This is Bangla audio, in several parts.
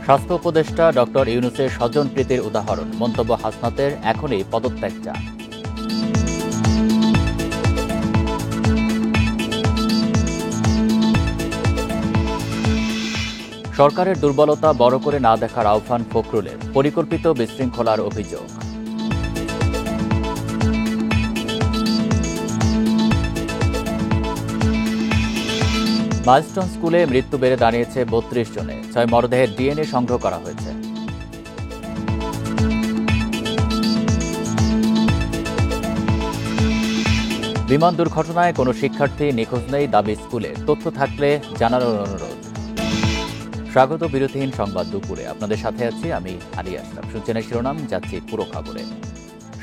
স্বাস্থ্য উপদেষ্টা ডক্টর ইউনূসের স্বজনপ্রীতির উদাহরণ, মন্তব্য হাসনাতের, এখনই পদত্যাগ চান। সরকারের দুর্বলতা বড় করে না দেখার আহ্বান ফখরুলের, পরিকল্পিত বিশৃঙ্খলার অভিযোগ। মাইলস্টোন স্কুলে মৃত্যু বেড়ে দাঁড়িয়েছে ৩২ জনে, ৬ মরদেহের ডিএনএ সংগ্রহ করা হয়েছে। বিমান দুর্ঘটনায় কোনো শিক্ষার্থী নিখোঁজ নেই, দাবি স্কুলের, তথ্য থাকলে জানানোর অনুরোধ। স্বাগত বিরতিহীন সংবাদ দুপুরে, আপনাদের সাথে আছি আমি আলী আশরাফ। শুনছেন শিরোনাম, যাচ্ছি পুরো খবরে।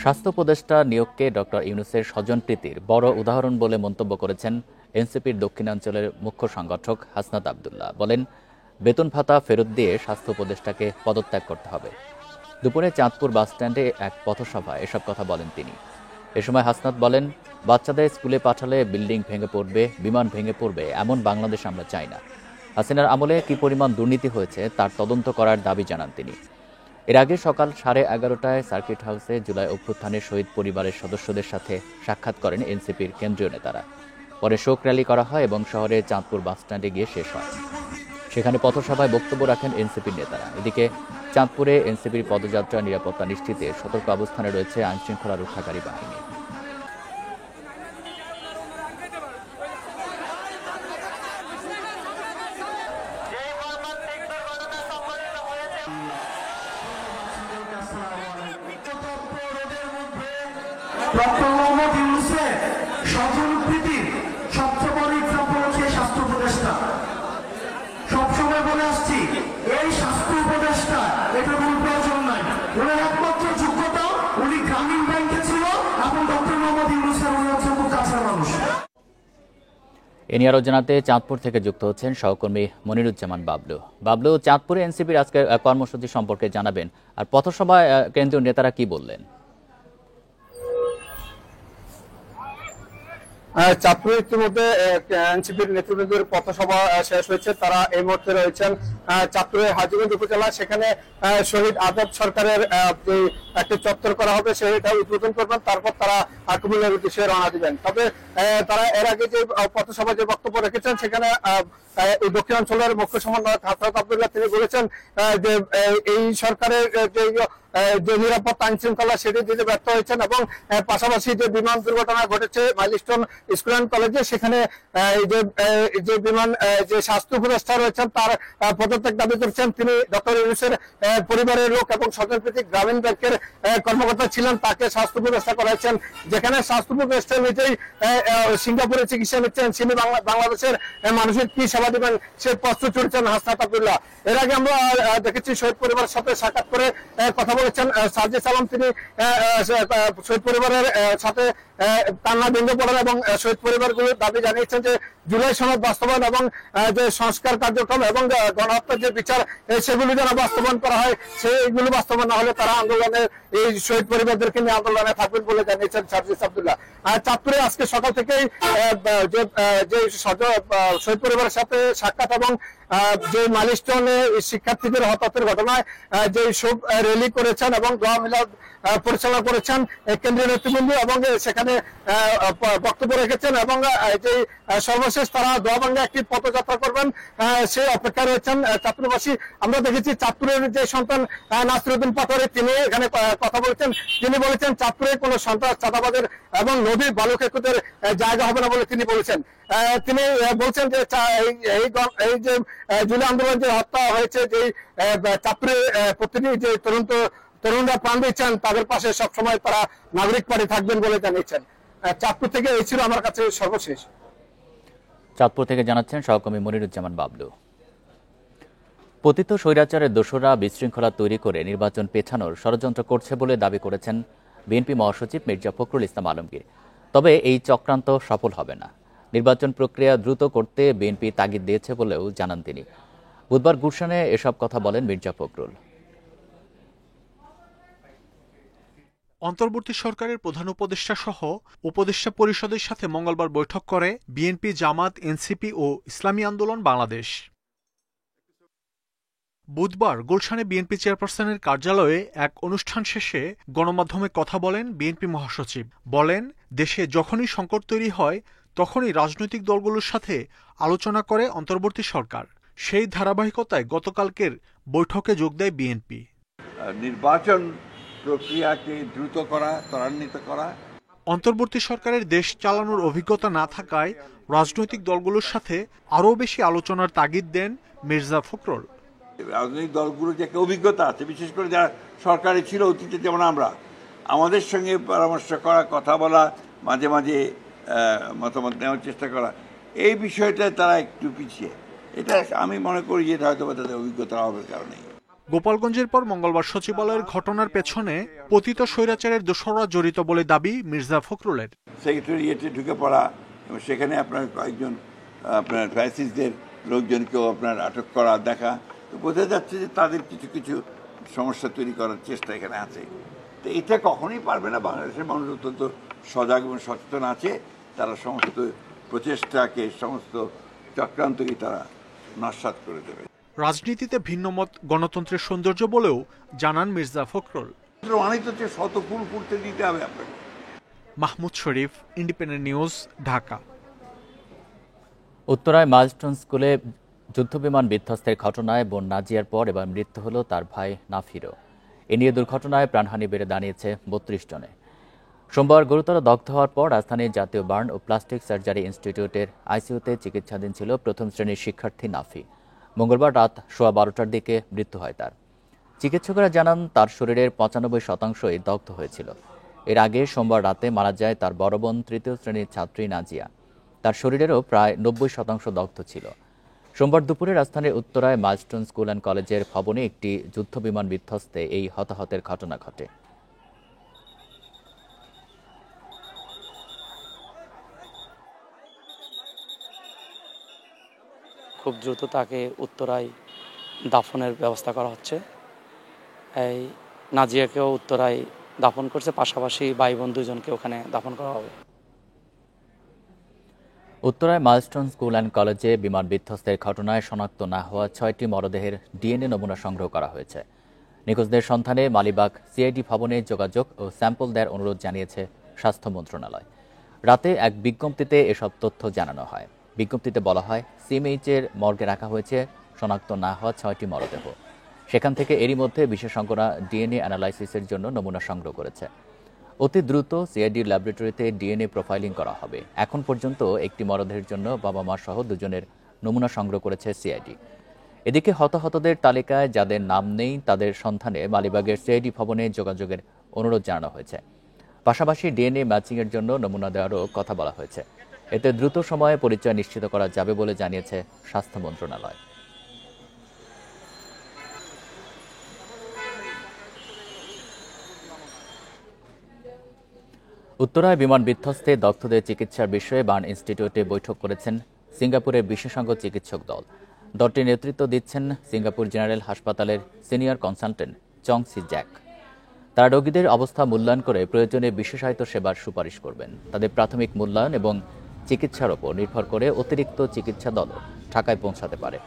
স্বাস্থ্য উপদেষ্টা নিয়োগকে ডক্টর ইউনূসের স্বজনপ্রীতির বড় উদাহরণ বলে মন্তব্য করেছেন এনসিপির দক্ষিণাঞ্চলের মুখ্য সংগঠক হাসনাত আবদুল্লাহ। বলেন, বেতন ভাতা ফেরত দিয়ে স্বাস্থ্য উপদেষ্টাকে পদত্যাগ করতে হবে। দুপুরে চাঁদপুর বাসস্ট্যান্ডে এক পথসভায় এসব কথা বলেন তিনি। এ সময় হাসনাত বলেন, বাচ্চাদের স্কুলে পাঠালে বিল্ডিং ভেঙে পড়বে, বিমান ভেঙে পড়বে, এমন বাংলাদেশ আমরা চাই না। হাসিনার আমলে কি পরিমাণ দুর্নীতি হয়েছে তার তদন্ত করার দাবি জানান তিনি। এর আগে সকাল 11:30টায় সার্কিট হাউসে জুলাই অভ্যুত্থানের শহীদ পরিবারের সদস্যদের সাথে সাক্ষাৎ করেন এনসিপির কেন্দ্রীয় নেতারা। পরে শোক র্যালি করা হয় এবং শহরে চাঁদপুর বাসস্ট্যান্ডে গিয়ে শেষ হয়। সেখানে পথসভায় বক্তব্য রাখেন এনসিপির নেতারা। এদিকে চাঁদপুরে এনসিপির পদযাত্রা নিরাপত্তা নিশ্চিতে সতর্ক অবস্থানে রয়েছে আইনশৃঙ্খলা রক্ষাকারী বাহিনী। ডক্টর মোহাম্মদ ইউনূসের স্বজনপ্রীতির সবচেয়ে বড় এক্সাম্পল হচ্ছে স্বাস্থ্য উপদেষ্টা। সবসময় বলে আসছি, এই স্বাস্থ্য উপদেষ্টা এটা কোনো প্রয়োজন নাই। ওনার একমাত্র যোগ্যতা, উনি গ্রামীণ ব্যাংকে ছিল এবং ডক্টর মোহাম্মদ ইউনূসের উনি হচ্ছেন খুব কাছের মানুষ। এ নিয়ে আরও জানাতে চাঁদপুর থেকে যুক্ত হচ্ছেন সহকর্মী মনিরুজ্জামান বাবলু। বাবলু, চাঁদপুরে এনসিপির আজকের কর্মসূচি সম্পর্কে জানাবেন, আর পথসভায় কেন্দ্রীয় নেতারা কি বললেন? চাঁদপুরে ইতিমধ্যে এনসিপির নেতৃবৃন্দের পথসভা শেষ হয়েছে। তারা এই মুহূর্তে রয়েছেন চাঁদপুরের হাজীগঞ্জ উপজেলা। সেখানে শহীদ আজাদ সরকারের যে একটি চত্বর করা হবে সেটা উদ্বোধন করবেন, তারপর তারা কুমিল্লার উদ্দেশ্যে রওনা দিবেন। তবে তারা এর আগে যে পথসভায় যে বক্তব্য রেখেছেন সেখানে দক্ষিণাঞ্চলের মুখ্য সমন্বয়ক হাসনাত আবদুল্লাহ তিনি বলেছেন যে এই সরকারের যে নিরাপত্তা আইন শৃঙ্খলা সেটি দিতে ব্যর্থ হয়েছেন এবং পাশাপাশি যে বিমান দুর্ঘটনা ঘটেছে মাইলস্টোন স্কুল অ্যান্ড কলেজে, সেখানে যে বিমান যে স্বাস্থ্য উপদেষ্টা রয়েছেন তার পদত্যাগ দাবি করেছেন। তিনি ডক্টর ইউনূসের পরিবারের লোক এবং স্বজনপ্রীতি গ্রামীণ ব্যাংকের কর্মকর্তা ছিলেন, তাকে স্বাস্থ্য উপদেষ্টা করাইছেন। যেখানে স্বাস্থ্য উপদেষ্টা নিজেই সিঙ্গাপুরে চিকিৎসা নিচ্ছেন, তিনি বাংলাদেশের মানুষের কি সেবা দিবেন সে প্রশ্ন ছুড়েছেন হাসনাত আবদুল্লাহ। এর আগে আমরা দেখেছি শহীদ পরিবারের সাথে সাক্ষাৎ করে কথা বলেছেন সাজিদ আলম। তিনি শহীদ পরিবারের সাথে কান্না ভেঙে পড়েন এবং শহীদ পরিবারগুলোর দাবি জানিয়েছেন যে জুলাই সনদ বাস্তবায়ন এবং যে সংস্কার কার্যক্রম এবং গণহত্যার যে বিচার সেগুলি যেন বাস্তবায়ন করা হয়, সেইগুলো বাস্তবায়ন না হলে তারা আন্দোলনে এই শহীদ পরিবারদেরকে নিয়ে আন্দোলনে থাকবেন বলে জানিয়েছেন সাজিদ আবদুল্লাহ। চাঁদপুরে আজকে সকাল থেকেই যে শহীদ পরিবারের সাথে সাক্ষাৎ এবং যে মাইলস্টোনে শিক্ষার্থীদের হতাহতের ঘটনায় যে শোক র্যালি করেছেন এবং দোয়া মিলাদ পরিচালনা করেছেন কেন্দ্রীয় নেতৃবৃন্দ এবং সেখানে বক্তব্য রেখেছেন এবং যে সর্বশেষ তারা দোয়া ভাঙ্গে একটি পদযাত্রা করবেন সেই অপেক্ষা রয়েছেন চাঁদপুরবাসী। আমরা দেখেছি চাঁদপুরের যে সন্তান নাসিরউদ্দিন পাটোয়ারি তিনি এখানে কথা বলেছেন। তিনি বলেছেন চাঁদপুরে কোনো সন্ত্রাস, চাঁদাবাজের এবং নদী বালু খেকোদের জায়গা হবে না বলে তিনি বলেছেন। তিনি বলছেন যে এই যে জুলাই আন্দোলন যে হত্যা হয়েছে, যে চাঁদপুরে প্রতিটি যে তরুণরা প্রাণ দিচ্ছেন তাদের পাশে সবসময় তারা নাগরিক পার্টি থাকবেন বলে জানিয়েছেন। চাঁদপুর থেকে এই ছিল আমার কাছে সর্বশেষ। চাঁদপুর থেকে জানাচ্ছেন সহকর্মী মনিরুজ্জামান বাবলু। পতিত স্বৈরাচারের দোসররা বিশৃঙ্খলা তৈরি করে নির্বাচন পেছানোর ষড়যন্ত্র করছে বলে দাবি করেছেন বিএনপি মহাসচিব মির্জা ফখরুল ইসলাম আলমগীর। তবে এই চক্রান্ত সফল হবে না। নির্বাচন প্রক্রিয়া দ্রুত করতে বিএনপি তাগিদ দিয়েছে বলেও জানান তিনি। বুধবার গুলশানে এসব কথা বলেন মির্জা ফখরুল। অন্তর্বর্তী সরকারের প্রধান উপদেষ্টা সহ উপদেষ্টা পরিষদের সাথে মঙ্গলবার বৈঠক করে বিএনপি, জামাত, এনসিপি ও ইসলামী আন্দোলন বাংলাদেশ। বুধবার গুলশানে বিএনপি চেয়ারপারসনের কার্যালয়ে এক অনুষ্ঠান শেষে গণমাধ্যমে কথা বলেন বিএনপি মহাসচিব। বলেন, দেশে যখনই সংকট তৈরি হয় তখনই রাজনৈতিক দলগুলোর সাথে আলোচনা করে অন্তর্বর্তী সরকার। সেই ধারাবাহিকতায় গতকালকের বৈঠকে যোগ দেয় বিএনপি। নির্বাচন প্রক্রিয়াকে দ্রুত করা, ত্বরান্বিত করা। অন্তর্বর্তী সরকারের দেশ চালানোর অভিজ্ঞতা না থাকায় রাজনৈতিক দলগুলোর সাথে আরও বেশি আলোচনার তাগিদ দেন মির্জা ফখরুল। রাজনৈতিক দলগুলো যে একটা অভিজ্ঞতা আছে, বিশেষ করে যারা সরকারে ছিল অতীতে, যেমন আমরা, আমাদের সঙ্গে পরামর্শ করা, কথা বলা, মাঝে মাঝে মতামত নেওয়ার চেষ্টা করা, এই বিষয়টায় তারা একটু পিছিয়ে। এটা আমি মনে করি যে হয়তো তাদের অভিজ্ঞতা অভাবের কারণেই। গোপালগঞ্জের পর মঙ্গলবার সচিবালয়ের ঘটনার পেছনে পতিত স্বৈরাচারের দোসররা জড়িত বলে দাবি মির্জা ফখরুলের। সেক্রেটারিয়েটে ঢুকে পড়া এবং সেখানে আপনার কয়েকজন আপনার ফ্যাসিস্টদের লোকজনকেও আপনার আটক করা দেখা, বোঝা যাচ্ছে যে তাদের কিছু কিছু সমস্যা তৈরি করার চেষ্টা এখানে আছে। তো এটা কখনোই পারবে না। বাংলাদেশের মানুষ অত্যন্ত সজাগ এবং সচেতন আছে। তারা সমস্ত প্রচেষ্টাকে, সমস্ত চক্রান্তকে তারা নস্যাৎ করে দেবে। রাজনীতিতে ভিন্নমত গণতন্ত্রের সৌন্দর্য বলেও জানান মির্জা ফখরুল। অনেক হচ্ছে শত ফুল ফুটতে দিতে হবে আপনাকে। মাহমুদ শরীফ, ইন্ডিপেন্ডেন্ট নিউজ, ঢাকা। উত্তরায় মাইলস্টোন স্কুলে যুদ্ধবিমান বিধ্বস্তের ঘটনায় বোন নাজিয়ার পর এবার মৃত্যু হল তার ভাই নাফিরও। এ নিয়ে দুর্ঘটনায় প্রাণহানি বেড়ে দাঁড়িয়েছে 32 জনে। সোমবার গুরুতর দগ্ধ হওয়ার পর রাজধানীর জাতীয় বার্ন ও প্লাস্টিক সার্জারি ইনস্টিটিউটের আইসিইউতে চিকিৎসাধীন ছিল প্রথম শ্রেণীর শিক্ষার্থী নাফি। মঙ্গলবার রাত 12:15টার দিকে মৃত্যু হয় তার। চিকিৎসকরা জানান তার শরীরের 95%ই দগ্ধ হয়েছিল। এর আগে সোমবার রাতে মারা যায় তার বড় বোন তৃতীয় শ্রেণীর ছাত্রী নাজিয়া। তার শরীরেরও প্রায় 90% দগ্ধ ছিল। সোমবার দুপুরে রাজধানীর উত্তরায় মাইলস্টোন স্কুল অ্যান্ড কলেজের ভবনে একটি যুদ্ধবিমান বিধ্বস্তে এই হতাহতের ঘটনা ঘটে। খুব দ্রুত তাকে উত্তরায় দাফনের ব্যবস্থা করা হচ্ছে। এই নাজিয়াকেও উত্তরায় দাফন করছে, পাশাপাশি ভাই বোন দুজনকে ওখানে দাফন করা হবে। উত্তরায় মাইলস্টোন স্কুল অ্যান্ড কলেজে বিমান বিধ্বস্তের ঘটনায় শনাক্ত না হওয়া 6টি মরদেহের ডিএনএ নমুনা সংগ্রহ করা হয়েছে। নিখোঁজদের সন্ধানে মালিবাগ সিআইডি ভবনে যোগাযোগ ও স্যাম্পল দেওয়ার অনুরোধ জানিয়েছে স্বাস্থ্য মন্ত্রণালয়। রাতে এক বিজ্ঞপ্তিতে এসব তথ্য জানানো হয়। বিজ্ঞপ্তিতে বলা হয়, সিএমএইচের মর্গে রাখা হয়েছে শনাক্ত না হওয়া 6টি মরদেহ। সেখান থেকে এরই মধ্যে বিশেষজ্ঞরা ডিএনএ অ্যানালাইসিসের জন্য নমুনা সংগ্রহ করেছে। অতি দ্রুত সিআইডির ল্যাবরেটরিতে ডিএনএ প্রোফাইলিং করা হবে। এখন পর্যন্ত একটি মরদেহের জন্য বাবা মা সহ দুজনের নমুনা সংগ্রহ করেছে সিআইডি। এদিকে হতাহতদের তালিকায় যাদের নাম নেই তাদের সন্ধানে মালিবাগের সিআইডি ভবনে যোগাযোগের অনুরোধ জানানো হয়েছে। পাশাপাশি ডিএনএ ম্যাচিংয়ের জন্য নমুনা দেওয়ারও কথা বলা হয়েছে। এতে দ্রুত সময়ে পরিচয় নিশ্চিত করা যাবে বলে জানিয়েছে স্বাস্থ্য মন্ত্রণালয়। উত্তরায় বিমান বিধ্বস্তে দগ্ধদের চিকিৎসার বিষয়ে বার্ন ইনস্টিটিউটে বৈঠক করেছেন সিঙ্গাপুরের বিশেষজ্ঞ চিকিৎসক দল। দলটির নেতৃত্ব দিচ্ছেন সিঙ্গাপুর জেনারেল হাসপাতালের সিনিয়র কনসালটেন্ট চং সি জ্যাক। তারা রোগীদের অবস্থা মূল্যায়ন করে প্রয়োজনে বিশেষায়িত সেবার সুপারিশ করবেন। তাদের প্রাথমিক মূল্যায়ন এবং চিকিৎসার ওপর নির্ভর করে অতিরিক্ত চিকিৎসা দলও ঢাকায় পৌঁছাতে পারে।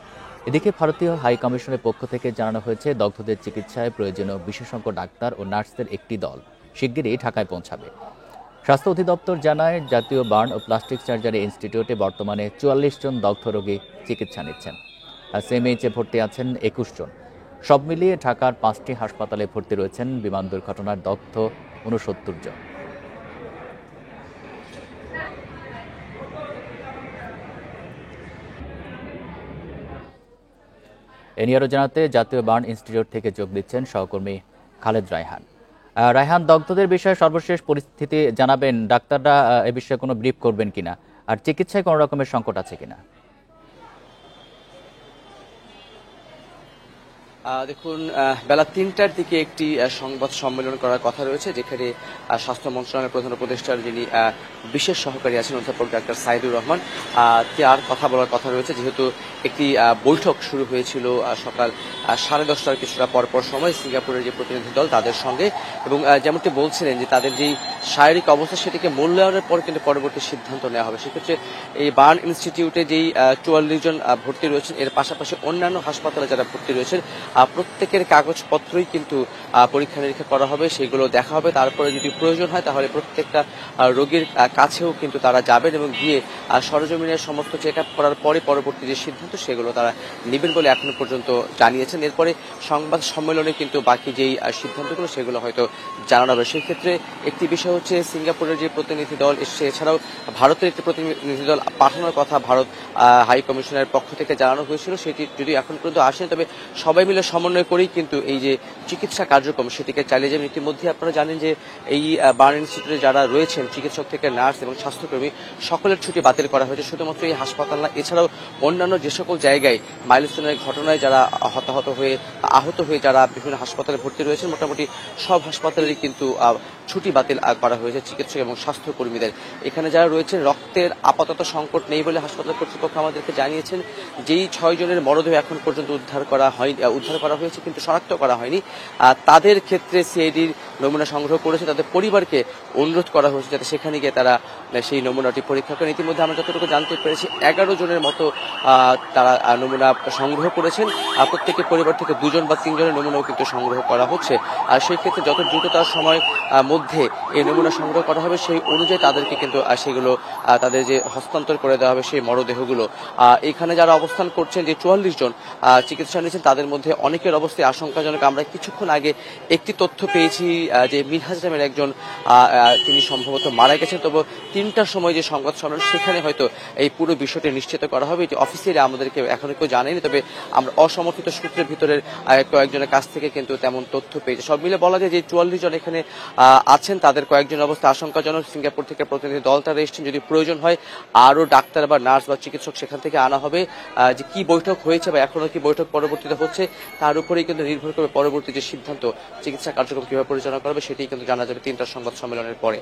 এদিকে ভারতীয় হাই কমিশনের পক্ষ থেকে জানানো হয়েছে, দগ্ধদের চিকিৎসায় প্রয়োজনীয় বিশেষজ্ঞ ডাক্তার ও নার্সদের একটি দল শিগগিরই ঢাকায় পৌঁছাবে। স্বাস্থ্য অধিদপ্তর জানায়, জাতীয় বার্ন ও প্লাস্টিক সার্জারি ইনস্টিটিউটে বর্তমানে 44 জন দগ্ধ রোগী চিকিৎসা নিচ্ছেন। আর সিএমএইচে ভর্তি আছেন 21 জন। সব মিলিয়ে ঢাকার 5টি হাসপাতালে ভর্তি রয়েছেন বিমান দুর্ঘটনার দগ্ধ 69 জন। এ নিয়ে আরও জানাতে জাতীয় বার্ন ইনস্টিটিউট থেকে যোগ দিচ্ছেন সহকর্মী খালেদ রায়হান। রায়হান, দগ্ধদের বিষয়ে সর্বশেষ পরিস্থিতি জানাবেন। ডাক্তাররা এ বিষয়ে কোনো ব্রিফ করবেন কিনা, আর চিকিৎসায় কোনো রকমের সংকট আছে কিনা? দেখুন, বেলা 3টার দিকে একটি সংবাদ সম্মেলন করার কথা রয়েছে, যেখানে স্বাস্থ্য মন্ত্রণালয়ের প্রধান উপদেষ্টার যিনি বিশেষ সহকারী আছেন অধ্যাপক ডাক্তার সাইদুর রহমান, তার কথা বলার কথা রয়েছে। যেহেতু একটি বৈঠক শুরু হয়েছিল সকাল 10:30টার কিছুটা পরপর সময় সিঙ্গাপুরের যে প্রতিনিধি দল তাদের সঙ্গে, এবং যেমনটি বলছিলেন যে তাদের যেই শারীরিক অবস্থা সেটিকে মূল্যায়নের পর কিন্তু পরবর্তী সিদ্ধান্ত নেওয়া হবে। সেক্ষেত্রে এই বার্ন ইনস্টিটিউটে যেই 44 জন ভর্তি রয়েছেন, এর পাশাপাশি অন্যান্য হাসপাতালে যারা ভর্তি রয়েছেন প্রত্যেকের কাগজপত্রই কিন্তু পরীক্ষা নিরীক্ষা করা হবে, সেগুলো দেখা হবে। তারপরে যদি প্রয়োজন হয় তাহলে প্রত্যেকটা রোগীর কাছেও কিন্তু তারা যাবেন এবং গিয়ে সরজমিনের সমস্ত চেক আপ করার পরে পরবর্তী যে সিদ্ধান্ত সেগুলো তারা নেবেন বলে এখনো পর্যন্ত জানিয়েছেন। এরপরে সংবাদ সম্মেলনে কিন্তু বাকি যেই সিদ্ধান্তগুলো সেগুলো হয়তো জানানো হবে। সেই ক্ষেত্রে একটি বিষয় হচ্ছে সিঙ্গাপুরের যে প্রতিনিধি দল এসছে, এছাড়াও ভারতের একটি প্রতিনিধি দল পাঠানোর কথা ভারত হাই কমিশনের পক্ষ থেকে জানানো হয়েছিল। সেটি যদি এখন পর্যন্ত আসেন তবে সবাই মিলে সমন্বয় করেই কিন্তু এই যে চিকিৎসা কার্যক্রম সেটিকে চালিয়ে যাবেন। ইতিমধ্যে আপনারা জানেন যে এই বার্ন ইনস্টিটিউটে যারা রয়েছেন চিকিৎসক থেকে নার্স এবং স্বাস্থ্যকর্মী সকলের ছুটি বাতিল করা হয়েছে। শুধুমাত্র এই হাসপাতাল না, এছাড়াও অন্যান্য যে সকল জায়গায় মাইলস্টোনের ঘটনায় যারা আহত হয়ে যারা বিভিন্ন হাসপাতালে ভর্তি রয়েছেন মোটামুটি সব হাসপাতালেরই কিন্তু ছুটি বাতিল করা হয়েছে চিকিৎসক এবং স্বাস্থ্যকর্মীদের। এখানে যারা রয়েছেন রক্তের আপাতত সংকট নেই বলে হাসপাতাল কর্তৃপক্ষ আমাদেরকে জানিয়েছেন। যেই 6 জনের মরদেহ এখন পর্যন্ত উদ্ধার করা হয়েছে কিন্তু শনাক্ত করা হয়নি, তাদের ক্ষেত্রে সিআইডির নমুনা সংগ্রহ করেছে। তাদের পরিবারকে অনুরোধ করা হয়েছে যাতে সেখানে গিয়ে তারা সেই নমুনাটি পরীক্ষা করেন। ইতিমধ্যে আমরা যতটুকু জানতে পেরেছি 11 জনের মতো তারা নমুনা সংগ্রহ করেছেন। প্রত্যেকের পরিবার থেকে 2 জন বা 3 জনের নমুনাও কিন্তু সংগ্রহ করা হচ্ছে। আর সেই ক্ষেত্রে যত দ্রুততার সময় মধ্যে এই নমুনা সংগ্রহ করা হবে সেই অনুযায়ী তাদেরকে কিন্তু সেগুলো তাদের যে হস্তান্তর করে দেওয়া হবে সেই মরদেহগুলো। এখানে যারা অবস্থান করছেন যে 44 জন চিকিৎসা নিয়েছেন তাদের মধ্যে অনেকের অবস্থায় আশঙ্কাজনক। আমরা কিছুক্ষণ আগে একটি তথ্য পেয়েছি যে মিনহাজ নামের একজন তিনি সম্ভবত মারা গেছেন। তবে 3টার সময় যে সংবাদ সম্মেলন সেখানে হয়তো এই পুরো বিষয়টি নিশ্চিত করা হবে। এটি অফিসিয়ালি আমাদেরকে এখনো কেউ জানেনি, তবে আমরা অসমর্থিত সূত্রের ভিতরের কয়েকজনের কাছ থেকে কিন্তু তেমন তথ্য পেয়েছি। সব মিলে বলা যায় যে 44 জন এখানে আছেন, তাদের কয়েকজন অবস্থা আশঙ্কাজনক। সিঙ্গাপুর থেকে প্রতিনিধি দল তারা এসেছেন, যদি প্রয়োজন হয় আরও ডাক্তার বা নার্স বা চিকিৎসক সেখান থেকে আনা হবে। যে কি বৈঠক হয়েছে বা এখনো কি বৈঠক পরবর্তীতে হচ্ছে তার উপরেই কিন্তু নির্ভর করবে পরবর্তী যে সিদ্ধান্ত চিকিৎসা কার্যক্রম কিভাবে পরিচালনা করবে সেটি কিন্তু জানা যাবে 3টার সংবাদ সম্মেলনের পরে।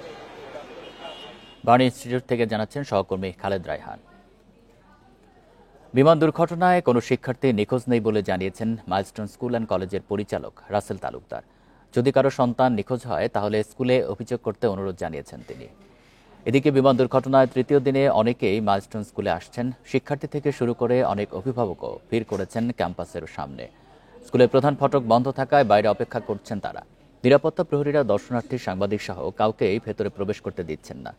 বার্ন ইনস্টিটিউট থেকে জানাচ্ছেন সহকর্মী খালেদ রায়হান। বিমান দুর্ঘটনায় কোনো শিক্ষার্থী নিখোঁজ নেই বলে জানিয়েছেন মাইলস্টোন স্কুল অ্যান্ড কলেজের পরিচালক রাসেল তালুকদার। যদি কারো সন্তান নিখোঁজ হয় তাহলে স্কুলে অভিযোগ করতে অনুরোধ জানিয়েছেন তিনি। এদিকে বিমান দুর্ঘটনায় 3য় দিনে অনেকেই মাইলস্টোন স্কুলে আসছেন। শিক্ষার্থী থেকে শুরু করে অনেক অভিভাবকও ভিড় করেছেন ক্যাম্পাসের সামনে। স্কুলের প্রধান ফটক বন্ধ থাকায় বাইরে অপেক্ষা করছেন তারা। নিরাপত্তা প্রহরীরা দর্শনার্থী, সাংবাদিক সহ কাউকেই ভেতরে প্রবেশ করতে দিচ্ছেন না।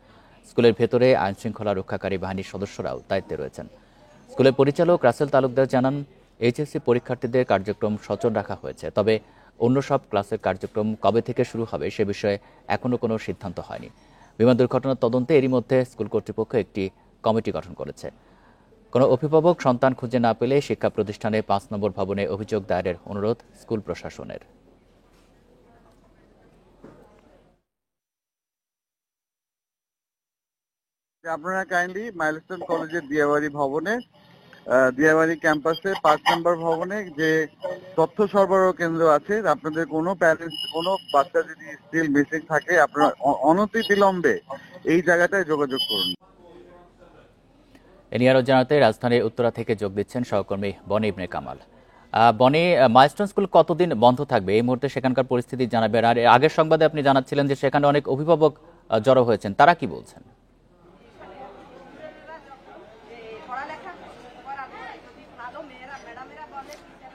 স্কুলের ভেতরে আইনশৃঙ্খলা রক্ষাকারী বাহিনীর সদস্যরাও দায়িত্বে রয়েছেন। স্কুলের পরিচালক রাসেল তালুকদার জানান, এইচএসসি পরীক্ষার্থীদের কার্যক্রম সচল রাখা হয়েছে, তবে অন্য সব ক্লাসের কার্যক্রম কবে থেকে শুরু হবে সে বিষয়ে এখনো কোনো সিদ্ধান্ত হয়নি। বিমান দুর্ঘটনার তদন্তে এরই মধ্যে স্কুল কর্তৃপক্ষ একটি কমিটি গঠন করেছে। কোনো অভিভাবক সন্তান খুঁজে না পেলে শিক্ষা প্রতিষ্ঠানে 5 নম্বর ভবনে অভিযোগ দায়েরের অনুরোধ স্কুল প্রশাসনের। আপনারা কাইন্ডলি মাইলস্টোন কলেজের দিয়াবাড়ি ক্যাম্পাসে 5 নম্বর ভবনে যে তথ্য সরবরাহ কেন্দ্র আছে, আপনাদের কোনো প্যারেন্টস কোনো বাচ্চা যদি স্টিল মিসিং থাকে আপনারা অনতিবিলম্বে এই জায়গাটায় যোগাযোগ করুন। এ নিয়ে আরও জানাতে রাজধানীর উত্তরা থেকে যোগ দিচ্ছেন সহকর্মী বনি ইবনে কামাল। বনি, মাইলস্টোন স্কুল কতদিন বন্ধ থাকবে এই মুহূর্তে সেখানকার পরিস্থিতি জানাবেন। আর আগের সংবাদে আপনি জানাচ্ছিলেন যে সেখানে অনেক অভিভাবক জড়ো হয়েছেন, তারা কি বলছেন?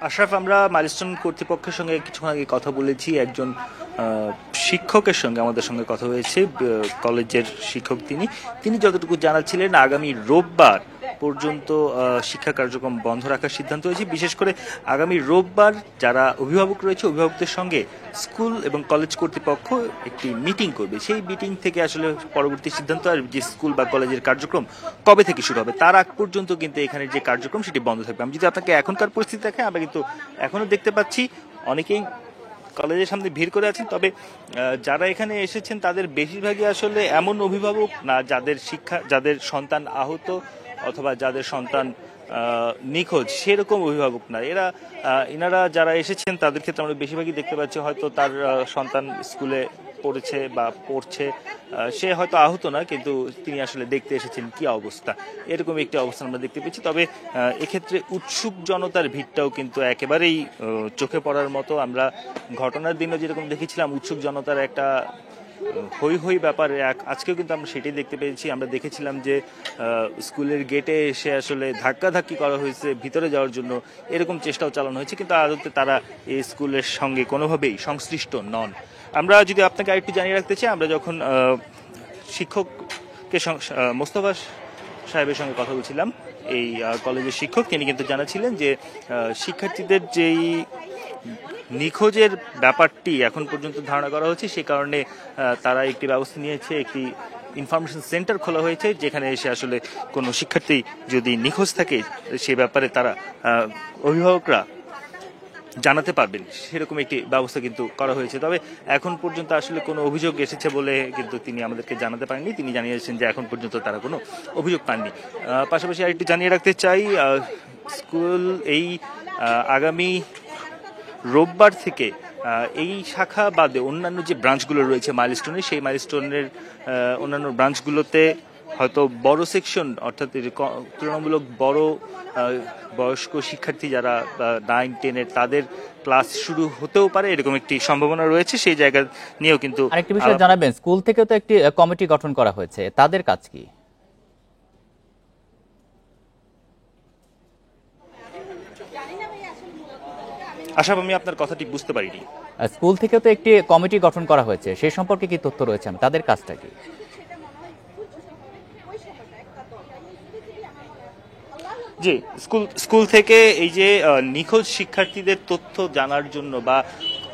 আশরাফ, আমরা মাইলস্টোন কর্তৃপক্ষের সঙ্গে কিছুক্ষণ আগে কথা বলেছি। একজন শিক্ষকের সঙ্গে আমাদের সঙ্গে কথা হয়েছে, কলেজের শিক্ষক। তিনি যতটুকু জানাচ্ছিলেন আগামী রোববার পর্যন্ত শিক্ষা কার্যক্রম বন্ধ রাখার সিদ্ধান্ত হয়েছে। বিশেষ করে আগামী রোববার যারা অভিভাবক রয়েছে অভিভাবকদের সঙ্গে স্কুল এবং কলেজ কর্তৃপক্ষ একটি মিটিং করবে। সেই মিটিং থেকে আসলে পরবর্তী সিদ্ধান্ত আর যে স্কুল বা কলেজের কার্যক্রম কবে থেকে শুরু হবে তার আগ পর্যন্ত কিন্তু এখানে যে কার্যক্রম সেটি বন্ধ থাকবে। আমি যদি আপনাকে এখনকার পরিস্থিতি দেখে, আমরা কিন্তু এখনো দেখতে পাচ্ছি অনেকেই কলেজের সামনে ভিড় করে আছেন। তবে যারা এখানে এসেছেন তাদের বেশিরভাগই আসলে এমন অভিভাবক না যাদের সন্তান আহত অথবা যাদের সন্তান নিখোঁজ, সেরকম অভিভাবক না। এনারা যারা এসেছেন তাদের ক্ষেত্রে আমরা বেশিরভাগই দেখতে পাচ্ছি হয়তো তার সন্তান স্কুলে পড়েছে বা পড়ছে, সে হয়তো আহত না, কিন্তু তিনি আসলে দেখতে এসেছেন কি অবস্থা, এরকম একটি অবস্থা আমরা দেখতে পেয়েছি। তবে এক্ষেত্রে উৎসুক জনতার ভিড়টাও কিন্তু একেবারেই চোখে পড়ার মতো। আমরা ঘটনার দিনও যেরকম দেখেছিলাম উৎসুক জনতার একটা হই হই ব্যাপারে আজকেও কিন্তু আমরা সেটাই দেখতে পেয়েছি। আমরা দেখেছিলাম যে স্কুলের গেটে এসে আসলে ধাক্কাধাক্কি করা হয়েছে ভিতরে যাওয়ার জন্য, এরকম চেষ্টাও চালানো হয়েছে, কিন্তু আদতে তারা এই স্কুলের সঙ্গে কোনোভাবেই সংশ্লিষ্ট নন। আমরা যদি আপনাকে আরেকটু জানিয়ে রাখতে চাই, আমরা যখন শিক্ষককে মোস্তফা সাহেবের সঙ্গে কথা বলছিলাম, এই কলেজের শিক্ষক, তিনি কিন্তু জানাচ্ছিলেন যে শিক্ষার্থীদের যেই নিখোঁজের ব্যাপারটি এখন পর্যন্ত ধারণা করা হচ্ছে, সে কারণে তারা একটি ব্যবস্থা নিয়েছে, একটি ইনফরমেশন সেন্টার খোলা হয়েছে, যেখানে এসে আসলে কোনো শিক্ষার্থী যদি নিখোঁজ থাকে সে ব্যাপারে তারা অভিভাবকরা জানাতে পারবেন, সেরকম একটি ব্যবস্থা কিন্তু করা হয়েছে। তবে এখন পর্যন্ত আসলে কোনো অভিযোগ এসেছে বলে কিন্তু তিনি আমাদেরকে জানাতে পারেননি। তিনি জানিয়েছেন যে এখন পর্যন্ত তারা কোনো অভিযোগ পাননি। পাশাপাশি আরেকটু জানিয়ে রাখতে চাই, স্কুল এই আগামী রোববার থেকে এই শাখা বাদে অন্যান্য যে ব্রাঞ্চগুলো রয়েছে মাইলস্টোনে, সেই মাইলস্টোনের অন্যান্য ব্রাঞ্চগুলোতে হয়তো বড় সেকশন, অর্থাৎ তুলনামূলক বড় বয়স্ক শিক্ষার্থী যারা 9-10-এর, তাদের ক্লাস শুরু হতেও পারে, এরকম একটি সম্ভাবনা রয়েছে। সেই জায়গা নিয়েও কিন্তু আরেকটি বিষয় জানাবেন, স্কুল থেকেও তো একটি কমিটি গঠন করা হয়েছে, তাদের কাজ কি? আশা আমি আপনার কথাটি বুঝতে পারিনি। স্কুল থেকেও তো একটি কমিটি গঠন করা হয়েছে, সেই সম্পর্কে কি তথ্য রয়েছে? তাদের কাজটা কি? জি, স্কুল থেকে এই যে নিখোঁজ শিক্ষার্থীদের তথ্য জানার জন্য বা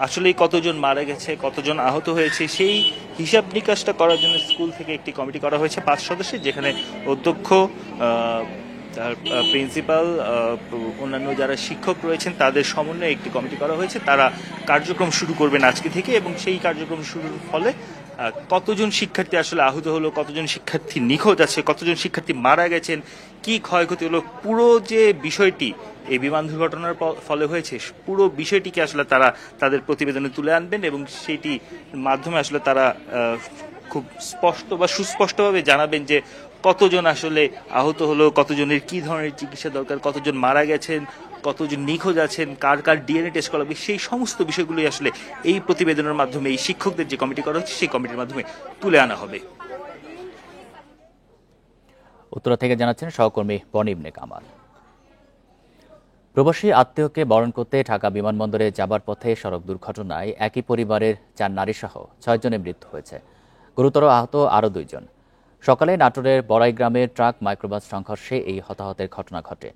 আসলে কতজন মারা গেছে, কতজন আহত হয়েছে, সেই হিসাব নিকাশটা করার জন্য স্কুল থেকে একটি কমিটি করা হয়েছে 5 সদস্যের, যেখানে অধ্যক্ষ, প্রিন্সিপাল, অন্যান্য যারা শিক্ষক রয়েছেন তাদের সমন্বয়ে একটি কমিটি করা হয়েছে। তারা কার্যক্রম শুরু করবেন আজকে থেকে, এবং সেই কার্যক্রম শুরুর ফলে কতজন শিক্ষার্থী আসলে আহত হলো, কতজন শিক্ষার্থী নিখোঁজ আছে, কতজন শিক্ষার্থী মারা গেছেন, কি ক্ষয়ক্ষতি হলো, পুরো যে বিষয়টি এই বিমান দুর্ঘটনার ফলে হয়েছে, পুরো বিষয়টিকে আসলে তারা তাদের প্রতিবেদনে তুলে আনবেন, এবং সেটি মাধ্যমে আসলে তারা খুব স্পষ্ট বা সুস্পষ্টভাবে জানাবেন যে কতজন আসলে আহত হলো, কতজনের কি ধরনের চিকিৎসা দরকার, কতজন মারা গেছেন, কতজন নিখোঁজ আছেন, কার কার ডিএনএ টেস্ট করা হবে, সেই সমস্ত বিষয়গুলোই আসলে এই প্রতিবেদনের মাধ্যমে, এই শিক্ষকদের যে কমিটি করা হচ্ছে সেই কমিটির মাধ্যমে তুলে আনা হবে। উত্তরা থেকে জানাচ্ছেন সহকর্মী বনিবনে কামাল। প্রবাসী আত্মীয়কে বরণ করতে ঢাকা বিমানবন্দরে যাবার পথে সড়ক দুর্ঘটনায় একই পরিবারের 4 নারীসহ 6 জনের মৃত্যু হয়েছে, গুরুতর আহত আরও 2 জন। সকালে নাটোরের বড়াই গ্রামে ট্রাক মাইক্রোবাস সংঘর্ষে এই হতাহতের ঘটনা ঘটে।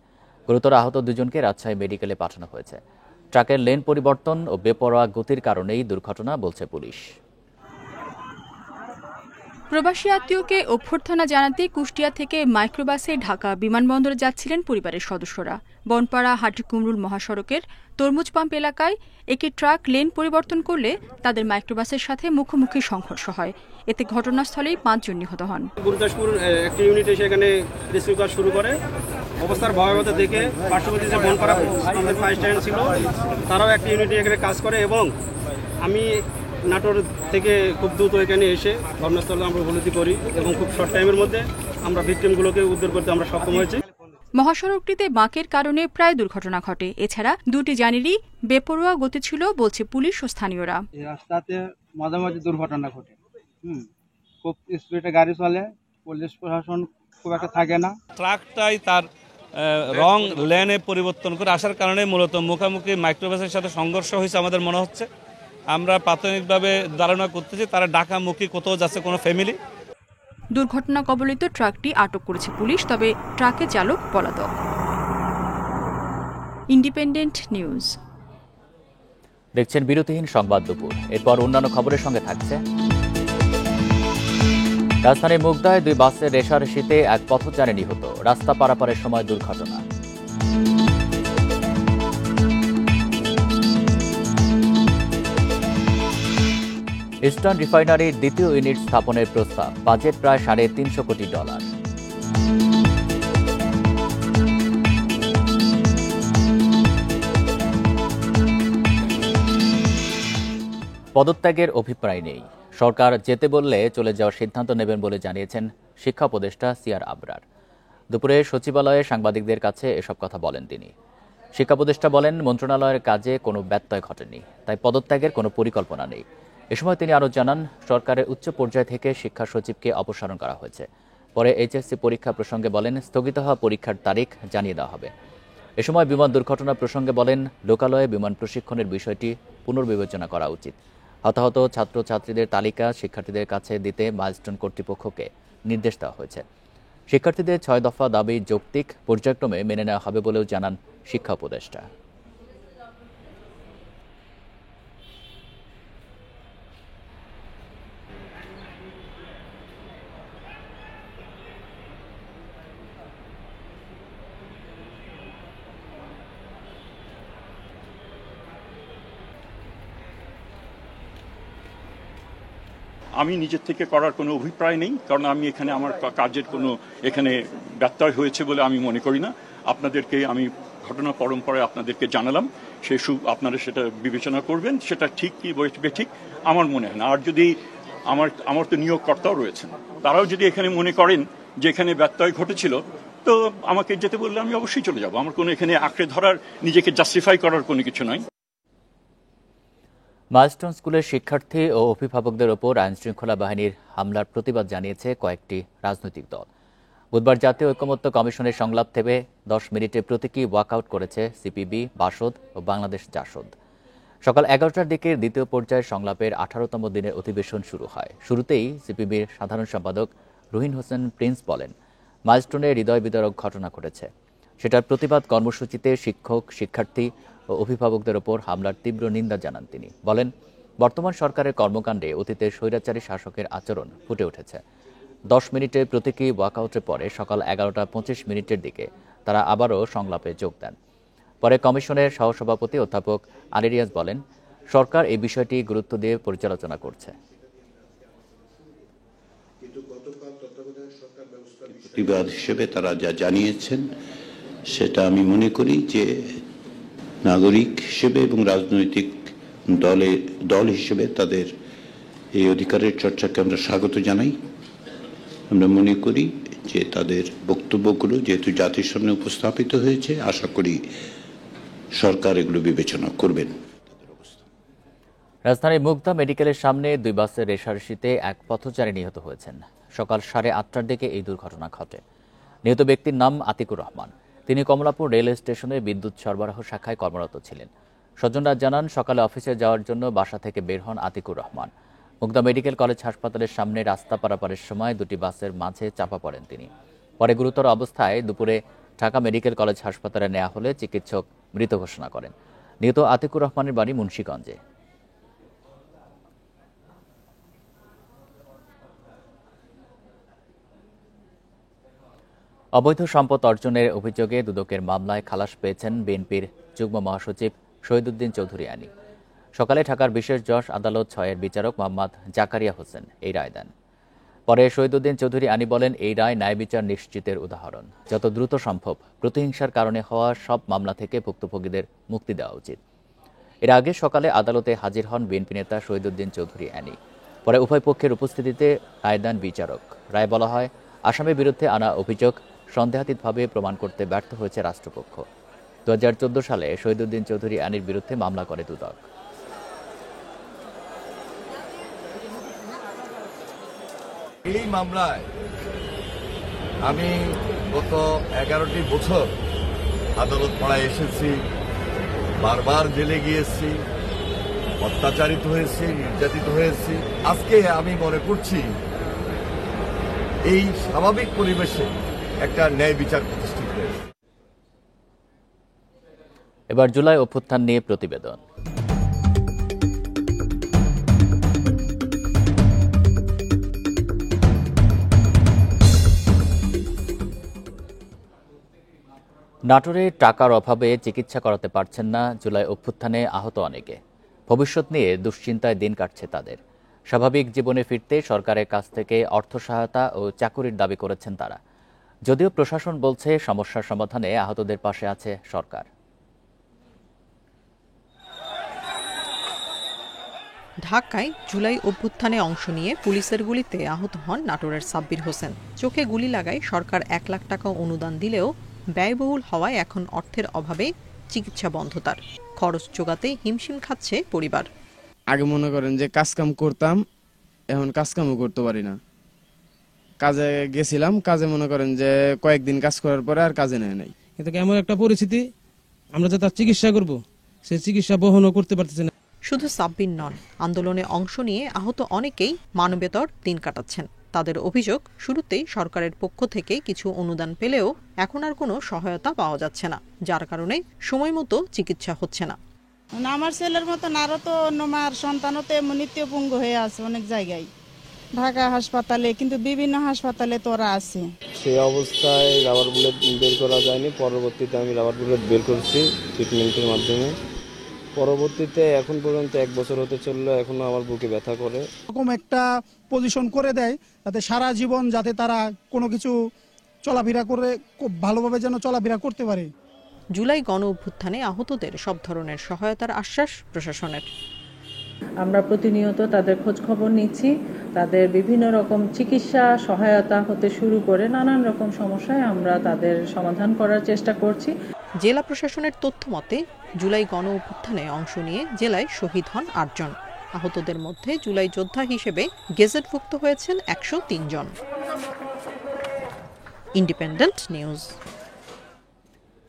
গুরুতর আহত 2 জনকে রাজশাহী মেডিকেলে পাঠানো হয়েছে। ট্রাকের লেন পরিবর্তন ও বেপরোয়া গতির কারণেই দুর্ঘটনা বলছে পুলিশ। প্রবাসী আত্মীয়কে অভ্যর্থনা জানাতে কুষ্টিয়া থেকে মাইক্রোবাসে ঢাকা বিমানবন্দরে যাচ্ছিলেন পরিবারের সদস্যরা। বনপাড়া হাটিকুমরুল মহাসড়কের তরমুজ পাম্প এলাকায় একটি ট্রাক লেন পরিবর্তন করলে তাদের মাইক্রোবাসের সাথে মুখোমুখি সংঘর্ষ হয়। এতে ঘটনাস্থলেই 5 জন নিহত হন। গুরুদাসপুর একটি ইউনিট এসে এখানে রেস্কিউ কাজ শুরু করে। অবস্থার ভয়াবহতা দেখে পার্শ্ববর্তী যে বনপাড়া আমাদের ফায়ার স্টেশন ছিল, তারাও একটি ইউনিটে এখানে কাজ করে, এবং আমি নাটোর থেকে খুব দ্রুত এখানে এসে ঘটনাস্থলে আমরা উপলব্ধি করি, এবং খুব শর্ট টাইমের মধ্যে আমরা ভিকটিমগুলোকে উদ্ধার করতে আমরা সক্ষম হয়েছি। মহাসড়কটিতে বাঁকের কারণে প্রায় দুর্ঘটনা ঘটে। এছাড়া 2টি যানেরই বেপরোয়া গতি ছিল বলছে পুলিশ ও স্থানীয়রা। এই রাস্তাতে মাঝে মাঝে দুর্ঘটনা ঘটে, খুব স্পিডে গাড়ি চলে, পুলিশ প্রশাসন খুব একটা থাকে না। ট্রাকটাই তার রং লেনে পরিবর্তন করে আসার কারণে মূলত মুখোমুখি মাইক্রোবাসের সাথে সংঘর্ষ হয়েছে আমাদের মনে হচ্ছে। আমরা প্রাথমিকভাবে ধারণা করতেছি তারা ঢাকামুখী কোথাও যাচ্ছে কোনো ফ্যামিলি। দুর্ঘটনা কবলিত ট্রাকটি আটক করেছে পুলিশ, তবে ট্রাকের চালক পলাতক। ইন্ডিপেন্ডেন্ট নিউজ দেখছেন বিরতিহীন সংবাদ দুপুর। এরপর অন্যান্য খবরের সঙ্গে থাকছে রাজধানীর মুগদায় 2 বাসের রেষারেষিতে এক পথচারী নিহত, রাস্তা পারাপারের সময় দুর্ঘটনা। ইস্টার্ন রিফাইনারির 2য় ইউনিট স্থাপনের প্রস্তাব, বাজেট প্রায় $350 কোটি। পদত্যাগের অভিপ্রায় নেই, সরকার যেতে বললে চলে যাওয়ার সিদ্ধান্ত নেবেন বলে জানিয়েছেন শিক্ষা উপদেষ্টা সিআর আবরার। দুপুরে সচিবালয়ে সাংবাদিকদের কাছে এসব কথা বলেন তিনি। শিক্ষা উপদেষ্টা বলেন, মন্ত্রণালয়ের কাজে কোনো ব্যত্যয় ঘটেনি, তাই পদত্যাগের কোনো পরিকল্পনা নেই। এ সময় তিনি আরও জানান, সরকারের উচ্চ পর্যায় থেকে শিক্ষা সচিবকে অপসারণ করা হয়েছে। পরে এইচএসসি পরীক্ষা প্রসঙ্গে বলেন, স্থগিত হওয়া পরীক্ষার তারিখ জানিয়ে দেওয়া হবে। এ সময় বিমান দুর্ঘটনা প্রসঙ্গে বলেন, লোকালয়ে বিমান প্রশিক্ষণের বিষয়টি পুনর্বিবেচনা করা উচিত। হতাহত ছাত্রছাত্রীদের তালিকা শিক্ষার্থীদের কাছে দিতে মাইলস্টোন কর্তৃপক্ষকে নির্দেশ দেওয়া হয়েছে। শিক্ষার্থীদের 6 দফা দাবি যৌক্তিক, পর্যায়ক্রমে মেনে নেওয়া হবে বলেও জানান শিক্ষা উপদেষ্টা। আমি নিজের থেকে করার কোনো অভিপ্রায় নেই, কারণ আমি এখানে আমার কাজের কোনো এখানে ব্যত্যয় হয়েছে বলে আমি মনে করি না। আপনাদেরকে আমি ঘটনা পরম্পরায় আপনাদেরকে জানালাম, আপনারা সেটা বিবেচনা করবেন, সেটা ঠিক কি বেঠিক আমার মনে হয় না। আর যদি আমার তো নিয়োগকর্তাও রয়েছেন, তারাও যদি এখানে মনে করেন যে এখানে ব্যত্যয় ঘটেছিল, তো আমাকে যেতে বললে আমি অবশ্যই চলে যাব। আমার কোনো এখানে আঁকড়ে ধরার, নিজেকে জাস্টিফাই করার কোনো কিছু নয়। মাইলস্টোন স্কুলের শিক্ষার্থী ও অভিভাবকদের ওপর আইনশৃঙ্খলা বাহিনীর হামলার প্রতিবাদ জানিয়েছে কয়েকটি রাজনৈতিক দল। বুধবার জাতীয় ঐকমত্য কমিশনের সংলাপ থেকে 10 মিনিটে প্রতীকী ওয়াকআউট করেছে সিপিবি, বাসদ ও বাংলাদেশ জাসদ। সকাল 11টার দিকে দ্বিতীয় পর্যায়ের সংলাপের 18তম দিনের অধিবেশন শুরু হয়। শুরুতেই সিপিবির সাধারণ সম্পাদক রুহিন হোসেন প্রিন্স বলেন, মাইলস্টোনে হৃদয় বিদারক ঘটনা ঘটেছে। সেটার প্রতিবাদ কর্মসূচিতে শিক্ষক, শিক্ষার্থী ও অভিভাবকদের ওপর হামলার তীব্র নিন্দা জানান তিনি। বলেন, বর্তমান সরকারের কর্মকাণ্ডে অতীতের স্বৈরাচারী শাসকের আচরণ ফুটে উঠেছে। 10 মিনিটে প্রতীকী ওয়াকআউটের পরে সকাল 11:25 দিকে তারা আবারও সংলাপে যোগ দেন। পরে কমিশনের সহসভাপতি অধ্যাপক আলী রিয়াজ বলেন, সরকার এই বিষয়টি গুরুত্ব দিয়ে পর্যালোচনা করছে। প্রতিবাদ হিসেবে তারা যা জানিয়েছেন সেটা আমি মনে করি যে নাগরিক হিসেবে এবং রাজনৈতিক দল হিসেবে তাদের এই অধিকারের চর্চাকে আমরা স্বাগত জানাই। আমরা মনে করি যে তাদের বক্তব্যগুলো যেহেতু জাতির সামনে উপস্থাপিত হয়েছে, আশা করি সরকার এগুলো বিবেচনা করবেন। রাজধানীর মুগদা মেডিকেলের সামনে 2 বাসের রেষারেষিতে এক পথচারী নিহত হয়েছেন। সকাল 8:30টার দিকে এই দুর্ঘটনা ঘটে। নিহত ব্যক্তির নাম আতিকুর রহমান। তিনি কমলাপুর রেল স্টেশনে বিদ্যুৎ সরবরাহ শাখায় কর্মরত ছিলেন। স্বজনরা জানান, সকালে অফিসে যাওয়ার জন্য বাসা থেকে বের হন আতিকুর রহমান। মুগদা মেডিকেল কলেজ হাসপাতালের সামনে রাস্তা পারাপারের সময় 2টি বাসের মাঝে চাপা পড়েন তিনি। পরে গুরুতর অবস্থায় দুপুরে ঢাকা মেডিকেল কলেজ হাসপাতালে নেওয়া হলে চিকিৎসক মৃত ঘোষণা করেন। নিহত আতিকুর রহমানের বাড়ি মুন্সিগঞ্জে। অবৈধ সম্পদ অর্জনের অভিযোগে দুদকের মামলায় খালাস পেয়েছেন বিএনপির যুগ্ম মহাসচিব শহীদুদ্দিন চৌধুরী আনী। সকালে ঢাকার বিশেষ জজ আদালত 6-এর বিচারক মোহাম্মদ জাকারিয়া হোসেন এই রায় দেন। পরে শহীদুদ্দিন চৌধুরী আনী বলেন, এই রায় ন্যায় বিচার নিশ্চিতের উদাহরণ। যত দ্রুত সম্ভব প্রতিহিংসার কারণে হওয়া সব মামলা থেকে ভুক্তভোগীদের মুক্তি দেওয়া উচিত। এর আগে সকালে আদালতে হাজির হন বিএনপি নেতা শহীদুদ্দিন চৌধুরী আনী। পরে উভয় পক্ষের উপস্থিতিতে রায় দেন বিচারক। রায় বলা হয়, আসামির বিরুদ্ধে আনা অভিযোগ সন্দেহাতীতভাবে প্রমাণ করতে ব্যর্থ হয়েছে রাষ্ট্রপক্ষ। 2014 সালে শহীদুদ্দিন চৌধুরী আনীর বিরুদ্ধে মামলা করে দুদক। এই মামলায় আমি গত 11টি বছর আদালত পাড়ায় এসেছি, বারবার জেলে গিয়েছি, অত্যাচারিত হয়েছি, নির্যাতিত হয়েছি। আজকে আমি মনে করছি এই স্বাভাবিক পরিবেশে একটা ন্যায় বিচার প্রতিষ্ঠিত হয়েছে। এবার জুলাই অভ্যুত্থান নিয়ে প্রতিবেদন। নাটোরে টাকার অভাবে চিকিৎসা করাতে পারছেন না জুলাই অভ্যুত্থানে আহত অনেকে। ভবিষ্যৎ নিয়ে দুশ্চিন্তায় দিন কাটছে তাদের। স্বাভাবিক জীবনে ফিরতে সরকারের কাছ থেকে অর্থ সহায়তা ও চাকুরির দাবি করেছেন তারা। যদিও প্রশাসন বলছে সমস্যার সমাধানে আহতদের পাশে আছে সরকার। ঢাকায় জুলাই অভ্যুত্থানে অংশ নিয়ে পুলিশের গুলিতে আহত হন নাটোরের সাব্বির হোসেন। চোখে গুলি লাগায় সরকার 1 লাখ টাকা অনুদান দিলেও ব্যয়বহুল হওয়ায় এখন অর্থের অভাবে চিকিৎসা বন্ধ তার। খরচ জোগাতে হিমশিম খাচ্ছে পরিবার। আগে মনে করেন যে কাজ কাম করতাম, এখন কাজ কামও করতে পারি না। কাজে গেছিলাম, কাজে মনে করেন যে কয়েকদিন কাজ করার পরে আর কাজে নেয় নাই। কিন্তু এমন একটা পরিস্থিতি, আমরা যে তার চিকিৎসা করব, সেই চিকিৎসা বহনও করতে পারতেছি না। শুধু সাব্বির নন, আন্দোলনে অংশ নিয়ে আহত অনেকেই মানবেতর দিন কাটাচ্ছেন। তাদের অভিযোগ, শুরুতেই সরকারের পক্ষ থেকে কিছু অনুদান পেলেও এখন আর কোনো সহায়তা পাওয়া যাচ্ছে না, যার কারণে সময় মতো চিকিৎসা হচ্ছে না। আমার ছেলের মতন আরো তো অন্য মার সন্তানও তো মৃত্যুপঙ্গু হয়ে আছে অনেক জায়গায়, ঢাকা হাসপাতালে, কিন্তু বিভিন্ন হাসপাতালে তোরা আছে। সেই অবস্থায় রাবার বুলেট বের করা যায়নি, পরবর্তীতে আমি রাবার বুলেট বের করছি ট্রিটমেন্টের মাধ্যমে। পরবর্তীতে এখন পর্যন্ত 1 বছর হতে চললো, এখনো আমার বুকে ব্যথা করে। এরকম একটা পজিশন করে দেয় যাতে সারা জীবন যাতে তারা কোনো কিছু চলাফেরা করে খুব ভালোভাবে যেন চলাফেরা করতে পারে। জুলাই গণ অভ্যুত্থানে আহতদের সব ধরনের সহায়তার আশ্বাস প্রশাসনের। আমরা প্রতিনিয়ত তাদের খোঁজ খবর নিচ্ছি, তাদের বিভিন্ন রকম চিকিৎসা সহায়তা হতে শুরু করে নানান রকম সমস্যায় আমরা তাদের সমাধান করার চেষ্টা করছি। জেলা প্রশাসনের তথ্য মতে জুলাই গণ অভ্যুত্থানে অংশ নিয়ে জেলায় শহীদ হন 8 জন। আহতদের মধ্যে জুলাই যোদ্ধা হিসেবে গেজেটভুক্ত হয়েছেন 103 জন। Independent news.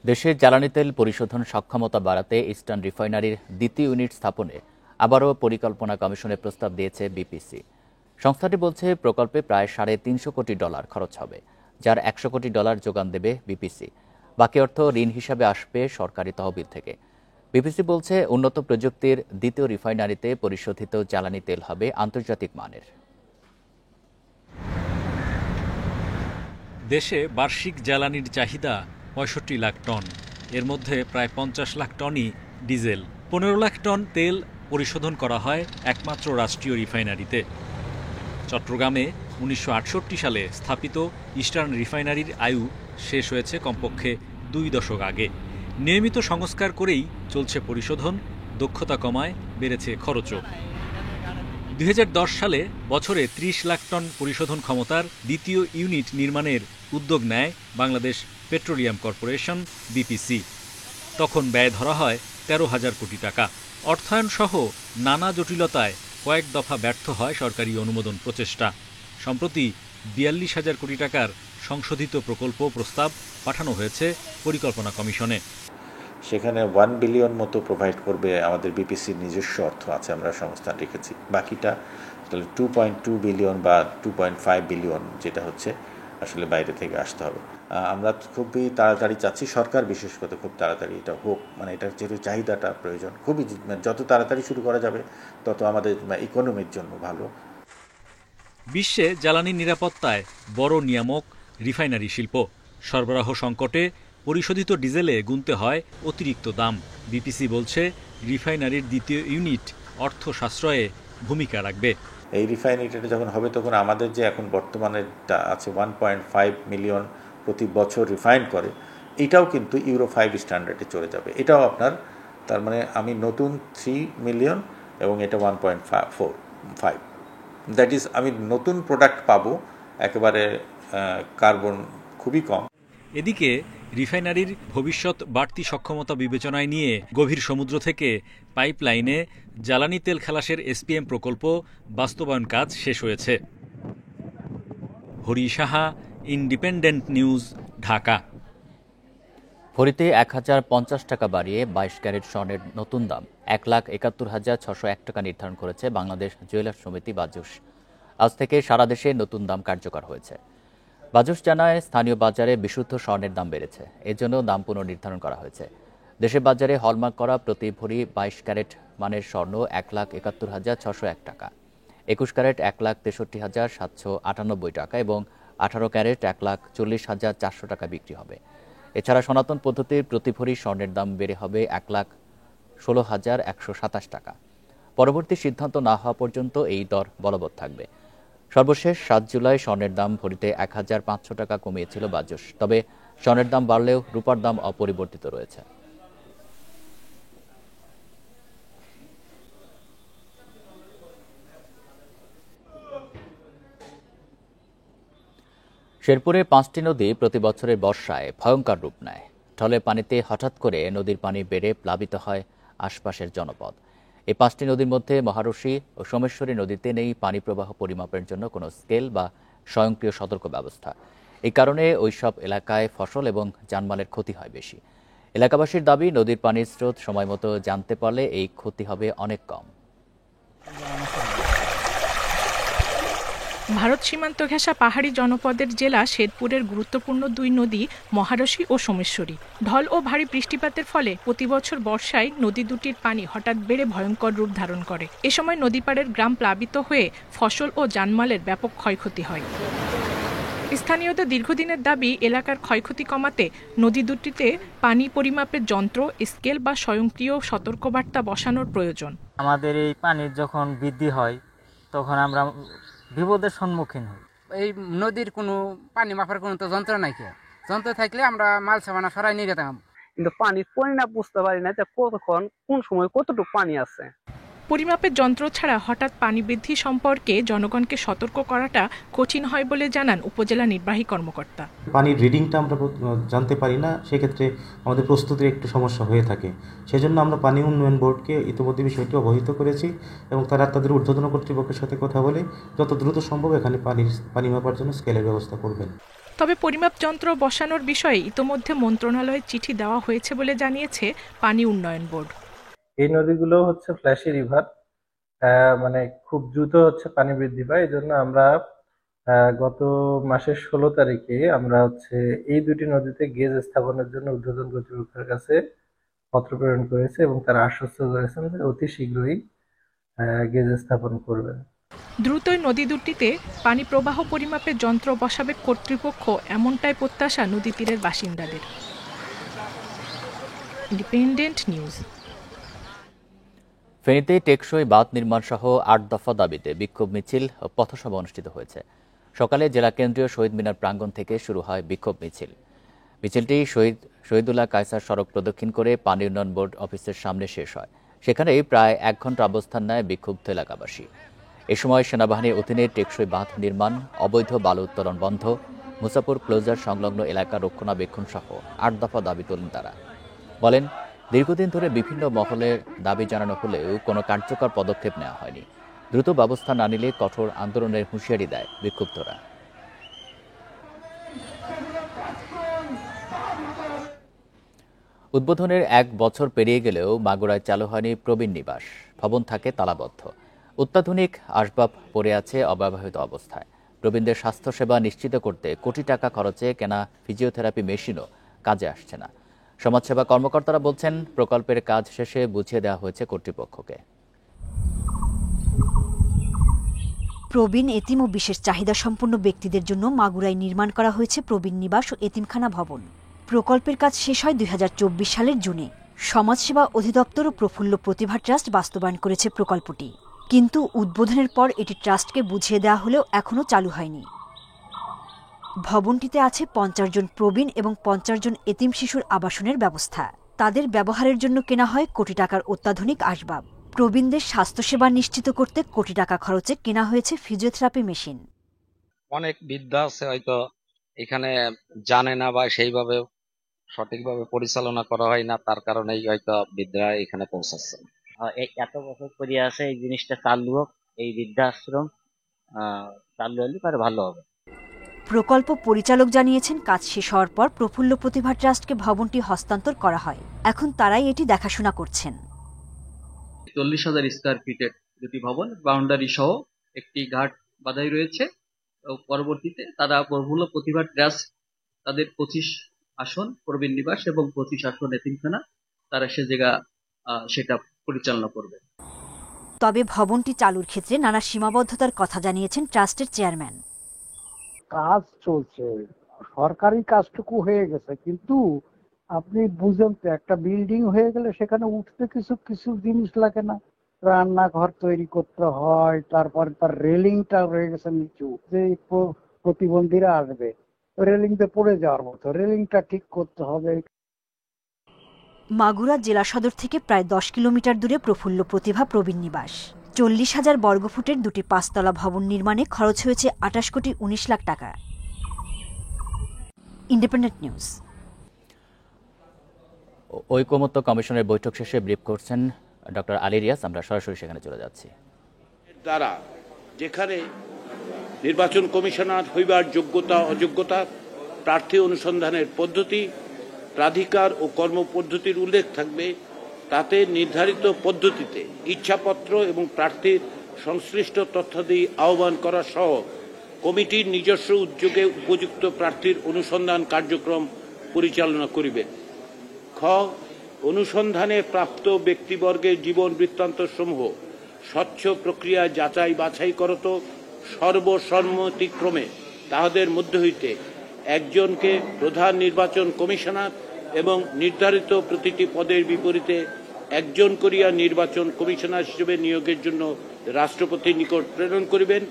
দেশের জ্বালানি তেল পরিশোধন সক্ষমতা বাড়াতে ইস্টার্ন রিফাইনারির দ্বিতীয় ইউনিট স্থাপনে আবারও পরিকল্পনা কমিশনের প্রস্তাব দিয়েছে বিপিসি। সংস্থাটি বলছে প্রকল্পে প্রায় $350 কোটি খরচ হবে, যার $100 কোটি যোগান দেবে বিপিসি। বাকি অর্থ ঋণ হিসাবে আসবে সরকারি তহবিল থেকে। বিপিসি বলছে উন্নত প্রযুক্তির দ্বিতীয় রিফাইনারিতে পরিশোধিত জ্বালানি তেল হবে আন্তর্জাতিক মানের। দেশে বার্ষিক জ্বালানির চাহিদা 65 লাখ টন, এর মধ্যে প্রায় 50 লাখ টনই ডিজেল। 15 লাখ টন তেল পরিশোধন করা হয় একমাত্র রাষ্ট্রীয় রিফাইনারিতে। চট্টগ্রামে 1968 সালে স্থাপিত ইস্টার্ন রিফাইনারির আয়ু শেষ হয়েছে কমপক্ষে 2 দশক আগে। নিয়মিত সংস্কার করেই চলছে পরিশোধন, দক্ষতা কমায়, বেড়েছে খরচও। 2010 সালে বছরে 30 লাখ টন পরিশোধন ক্ষমতার দ্বিতীয় ইউনিট নির্মাণের উদ্যোগ নেয় বাংলাদেশ পেট্রোলিয়াম কর্পোরেশন বিপিসি। তখন ব্যয় ধরা হয় 13,000 কোটি টাকা। অর্থায়ন সহ নানা জটিলতায় কয়েক দফা ব্যর্থ হয় সরকারি অনুমোদন প্রচেষ্টা। সম্প্রতি 42,000 কোটি টাকার সংশোধিত প্রকল্প প্রস্তাব পাঠানো হয়েছে পরিকল্পনা কমিশনে। সেখানে 1 বিলিয়ন মতো প্রোভাইড করবে আমাদের বিপিসির নিজস্ব অর্থ আছে, আমরা সংস্থান রেখেছি। বাকিটা তাহলে 2.2 বিলিয়ন বা 2.5 বিলিয়ন যেটা হচ্ছে আসলে বাইরে থেকে আসতে হবে। আমরা খুবই তাড়াতাড়ি চাচ্ছি, সরকার বিশেষ করে খুব তাড়াতাড়ি এটা হোক, মানে এটার যেহেতু চাহিদাটা প্রয়োজন, খুবই যত তাড়াতাড়ি শুরু করা যাবে তত আমাদের ইকোনমির জন্য ভালো। বিশ্বে জ্বালানি নিরাপত্তায় বড় নিয়ামক রিফাইনারি শিল্প। সরবরাহ সংকটে পরিশোধিত ডিজেলে গুনতে হয় অতিরিক্ত দাম। বিপিসি বলছে রিফাইনারির দ্বিতীয় ইউনিট অর্থ সাশ্রয়ে ভূমিকা রাখবে। এই রিফাইনারিটা যখন হবে তখন আমাদের যে এখন বর্তমানে আছে 1.5 মিলিয়ন প্রতি বছর রিফাইন করে, এটাও কিন্তু ইউরো 5 স্ট্যান্ডার্ডে চলে যাবে। এটাও আপনার তার মানে আমি নতুন 3 মিলিয়ন এবং এটা 1.5, দ্যাট ইজ আমি নতুন প্রোডাক্ট পাবো, একেবারে কার্বন খুবই কম। এদিকে রিফাইনারির ভবিষ্যৎ বাড়তি সক্ষমতা বিবেচনায় নিয়ে গভীর সমুদ্র থেকে পাইপলাইনে জ্বালানি তেল খালাসের এসপিএম প্রকল্প বাস্তবায়ন কাজ শেষ হয়েছে। Hari Saha, independent news, Dhaka. ভরিতে 1050 টাকা বাড়িয়ে 22 ক্যারেট স্বর্ণের নতুন দাম 1,71,601 টাকা নির্ধারণ করেছে বাংলাদেশ জুয়েলার্স সমিতি বাজুস। আজ থেকে সারা দেশে নতুন দাম কার্যকর হয়েছে। বাজুস জানায়, স্থানীয় বাজারে বিশুদ্ধ স্বর্ণের দাম বেড়েছে, এজন্য দাম পুনর্নির্ধারণ করা হয়েছে। দেশের বাজারে হলমার্ক করা প্রতি ভরি 22 ক্যারেট মানের স্বর্ণ 1,71,601 টাকা, 21 ক্যারেট 1,63,798 টাকা এবং 18 ক্যারেট 1,40,400 টাকা বিক্রি হবে। এছাড়া সনাতন পদ্ধতির প্রতি ভরি স্বর্ণের দাম বেড়ে হবে 1,16,127 টাকা। পরবর্তী সিদ্ধান্ত না হওয়া পর্যন্ত এই দর বলবৎ থাকবে। সর্বশেষ 7 জুলাই স্বর্ণের দাম ভরিতে 1,500 টাকা কমিয়েছিল বাজুস। তবে স্বর্ণের দাম বাড়লেও রূপার দাম অপরিবর্তিত রয়েছে। শেরপুরে 5টি নদী প্রতি বছরের বর্ষায় ভয়ঙ্কর রূপ নেয়। ঢলের পানিতে হঠাৎ করে নদীর পানি বেড়ে প্লাবিত হয় আশপাশের জনপদ। এই 5টি নদীর মধ্যে মহারশী ও সোমেশ্বরী নদীতে নেই পানি প্রবাহ পরিমাপের জন্য কোনো স্কেল বা স্বয়ংক্রিয় সতর্ক ব্যবস্থা। এই কারণে ওইসব এলাকায় ফসল এবং জানমালের ক্ষতি হয় বেশি। এলাকাবাসীর দাবি, নদীর পানির স্রোত সময়মতো জানতে পারলে এই ক্ষতি হবে অনেক কম। ভারত সীমান্ত ঘেঁষা পাহাড়ি জনপদের জেলা শেরপুরের গুরুত্বপূর্ণ 2 নদী মহারশী ও সোমেশ্বরী। ঢল ও ভারী বৃষ্টিপাতের ফলে প্রতি বছর বর্ষায় নদী দুটির পানি হঠাৎ বেড়ে ভয়ঙ্কর রূপ ধারণ করে। এ সময় নদীপাড়ের গ্রাম প্লাবিত হয়ে ফসল ও জানমালের ব্যাপক ক্ষয়ক্ষতি হয়। স্থানীয়দের দীর্ঘদিনের দাবি, এলাকার ক্ষয়ক্ষতি কমাতে নদী দুটিতে পানি পরিমাপের যন্ত্র, স্কেল বা স্বয়ংক্রিয় সতর্কবার্তা বসানোর প্রয়োজন। আমাদের এই পানির যখন বৃদ্ধি হয় তখন আমরা বিপদের সম্মুখীন হই। এই নদীর কোনো পানি মাপার কোনো তো যন্ত্র নাই, যন্ত্র থাকলে আমরা মাল সামানা সরাই নিয়ে যেতাম, কিন্তু পানির পরিমাপ বুঝতে পারি না যে কতক্ষণ কোন সময় কতটুকু পানি আছে। পরিমাপের যন্ত্র ছাড়া হঠাৎ পানি বৃদ্ধি সম্পর্কে জনগণকে সতর্ক করাটা কঠিন হয় বলে জানান উপজেলা নির্বাহী কর্মকর্তা। পানির রিডিংটা আমরা জানতে পারি না, সেক্ষেত্রে আমাদের প্রস্তুতির একটু সমস্যা হয়ে থাকে। সেজন্য আমরা পানি উন্নয়ন বোর্ডকে ইতিমধ্যে বিষয়টি অবহিত করেছি এবং তারা তাদের ঊর্ধ্বতন কর্তৃপক্ষের সাথে কথা বলে যত দ্রুত সম্ভব এখানে পানি মাপার জন্য স্কেলের ব্যবস্থা করবেন। তবে পরিমাপ যন্ত্র বসানোর বিষয়ে ইতোমধ্যে মন্ত্রণালয়ে চিঠি দেওয়া হয়েছে বলে জানিয়েছে পানি উন্নয়ন বোর্ড। এই নদীগুলো হচ্ছে ফ্ল্যাশি রিভার, মানে খুব দ্রুত হচ্ছে পানি বৃদ্ধি পায়। এই জন্য আমরা গত মাসের 16 তারিখে আমরা হচ্ছে এই দুটি নদীতে গেজ স্থাপনের জন্য ঊর্ধ্বতন কর্তৃপক্ষের কাছে পত্র প্রেরণ করেছে এবং তারা আশ্বস্ত করেছেন যে অতি শীঘ্রই গেজ স্থাপন করবেন। দ্রুতই নদী দুটিতে পানি প্রবাহ পরিমাপের যন্ত্র বসাবে কর্তৃপক্ষ, এমনটাই প্রত্যাশা নদী তীরের বাসিন্দাদের। Independent news. ফেনীতে টেকসই বাঁধ নির্মাণ সহ 8 দফা দাবিতে বিক্ষোভ মিছিল ও পথসভা অনুষ্ঠিত হয়েছে। সকালে জেলা কেন্দ্রীয় শহীদ মিনার প্রাঙ্গণ থেকে শুরু হয় বিক্ষোভ মিছিল। মিছিলটি শহীদুল্লাহ কায়সার সড়ক প্রদক্ষিণ করে পানি উন্নয়ন বোর্ড অফিসের সামনে শেষ হয়। সেখানেই প্রায় 1 ঘন্টা অবস্থান নেয় বিক্ষুব্ধ এলাকাবাসী। এ সময় সেনাবাহিনীর অধীনে টেকসই বাঁধ নির্মাণ, অবৈধ বালু উত্তোলন বন্ধ, মুসাপুর ক্লোজার সংলগ্ন এলাকা রক্ষণাবেক্ষণ সহ 8 দফা দাবি তোলেন তারা। বলেন, দীর্ঘদিন ধরে বিভিন্ন মহলের দাবি জানানো হলেও কোনো কার্যকর পদক্ষেপ নেওয়া হয়নি। দ্রুত ব্যবস্থা না নিলে কঠোর আন্দোলনের হুঁশিয়ারি দেয় বিক্ষুব্ধরা। উদ্বোধনের 1 বছর পেরিয়ে গেলেও মাগুরায় চালু হয়নি প্রবীণ নিবাস। ভবন থাকে তালাবদ্ধ, অত্যাধুনিক আসবাব পড়ে আছে অব্যবহৃত অবস্থায়। প্রবীণদের স্বাস্থ্যসেবা নিশ্চিত করতে কোটি টাকা খরচে কেনা ফিজিওথেরাপি মেশিনও কাজে আসছে না। সমাজসেবা কর্মকর্তারা বলছেন, প্রকল্পের কাজ শেষে বুঝিয়ে দেওয়া হয়েছে কর্তৃপক্ষকে। প্রবীণ, এতিম ও বিশেষ চাহিদা সম্পন্ন ব্যক্তিদের জন্য মাগুরায় নির্মাণ করা হয়েছে প্রবীণ নিবাস ও এতিমখানা ভবন। প্রকল্পের কাজ শেষ হয় 2024 সালের জুনে। সমাজসেবা অধিদপ্তর ও প্রফুল্ল প্রতিভা ট্রাস্ট বাস্তবায়ন করেছে প্রকল্পটি, কিন্তু উদ্বোধনের পর এটি ট্রাস্টকে বুঝিয়ে দেওয়া হলেও এখনও চালু হয়নি। ভবনটিতে আছে 50 জন প্রবীণ এবং 50 জন এতিম শিশুর আবাসনের ব্যবস্থা। তাদের ব্যবহারের জন্য কেনা হয় কোটি টাকার অত্যাধুনিক আসবাব। প্রবীণদের স্বাস্থ্যসেবা নিশ্চিত করতে কোটি টাকা খরচে কেনা হয়েছে ফিজিওথেরাপি মেশিন। অনেক বৃদ্ধা আছে হয়তো এখানে জানে না বা সেইভাবে সঠিকভাবে পরিচালনা করা হয় না, তার কারণেই হয়তো বৃদ্ধরা এখানে পৌঁছাচ্ছে। এত বছর পরে আছে, এই জিনিসটা চালু হোক, এই বৃদ্ধাশ্রম চালু হলে তার ভালো হবে। প্রকল্প পরিচালক জানিয়েছেন, কাজ শেষ হওয়ার পর প্রফুল্ল প্রতিভা ট্রাস্টকে ভবনটি হস্তান্তর করা হয়। এখন তারাই এটি দেখাশোনা করছেন। 40,000 স্কয়ার ফিটের দুটি ভবন, বাউন্ডারি সহ একটি ঘাট বাঁধাই রয়েছে। পরবর্তীতে তারা প্রফুল্ল প্রতিভা ট্রাস্ট তাদের 25 আসন প্রবীণ নিবাস এবং 25 আসন এতিমখানা তারা সে জায়গা সেটা পরিচালনা করবে। তবে ভবনটি চালুর ক্ষেত্রে নানা সীমাবদ্ধতার কথা জানিয়েছেন ট্রাস্টের চেয়ারম্যান। কাজ চলছে, সরকারি কাজটুকু হয়ে গেছে, কিন্তু আপনি বুঝেন তো, একটা বিল্ডিং হয়ে গেলে সেখানে উঠতে কিছু জিনিস লাগে না। রান্নাঘর তৈরি করতে হয়, তারপরে তার রেলিংটা রয়ে গেছে নিচু, যে প্রতিবন্ধীরা আসবে রেলিংতে পড়ে যাওয়ার মতো, রেলিংটা ঠিক করতে হবে। মাগুরা জেলা সদর থেকে প্রায় 10 কিলোমিটার দূরে প্রফুল্ল প্রতিভা প্রবীণ নিবাস। 40,000 বর্গফুটের দুটি 5 তলা ভবন নির্মাণে খরচ হয়েছে 28 কোটি 19 লাখ টাকা। Independent news. ঐকমত্য কমিশনের বৈঠক শেষে ব্রিফ করছেন ডক্টর আলী রিয়াজ, আমরা সরাসরি সেখানে চলে যাচ্ছি। দ্বারা যেখানে নির্বাচন কমিশনার হইবার যোগ্যতা অযোগ্যতা, প্রার্থী অনুসন্ধানের পদ্ধতি, প্রাধিকার ও কর্মপদ্ধতির উল্লেখ থাকবে, তাতে নির্ধারিত পদ্ধতিতে ইচ্ছাপত্র এবং প্রার্থীর সংশ্লিষ্ট তথ্যাদি আহ্বান করা সহ কমিটির নিজস্ব উদ্যোগে উপযুক্ত প্রার্থীর অনুসন্ধান কার্যক্রম পরিচালনা করিবে। খ. অনুসন্ধানে প্রাপ্ত ব্যক্তিবর্গের জীবন বৃত্তান্তসমূহ স্বচ্ছ প্রক্রিয়ায় যাচাই বাছাই করত সর্বসম্মতিক্রমে তাহাদের মধ্য হইতে একজনকে প্রধান নির্বাচন কমিশনার এবং নির্ধারিত প্রতিটি পদের বিপরীতে একজন করিয়া নির্বাচন কমিশনার হিসেবে নিয়োগের জন্য রাষ্ট্রপতির নিকট প্রেরণ করিবেন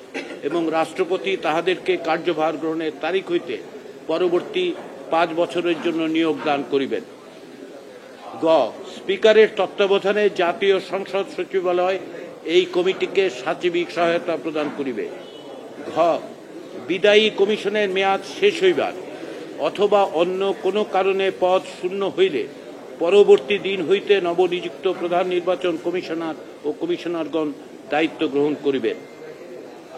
এবং রাষ্ট্রপতি তাহাদেরকে কার্যভার গ্রহণের তারিখ হইতে পরবর্তী 5 বছরের জন্য নিয়োগ দান করিবেন। গ. স্পিকারের তত্ত্বাবধানে জাতীয় সংসদ সচিবালয় এই কমিটিকে সাচিবিক সহায়তা প্রদান করিবে। ঘ. বিদায়ী কমিশনের মেয়াদ শেষ হইবার অথবা অন্য কোনো কারণে পদ শূন্য হইলে পরবর্তী দিন হইতে নবনিযুক্ত প্রধান নির্বাচন কমিশনার ও কমিশনারগণ দায়িত্ব গ্রহণ করিবেন।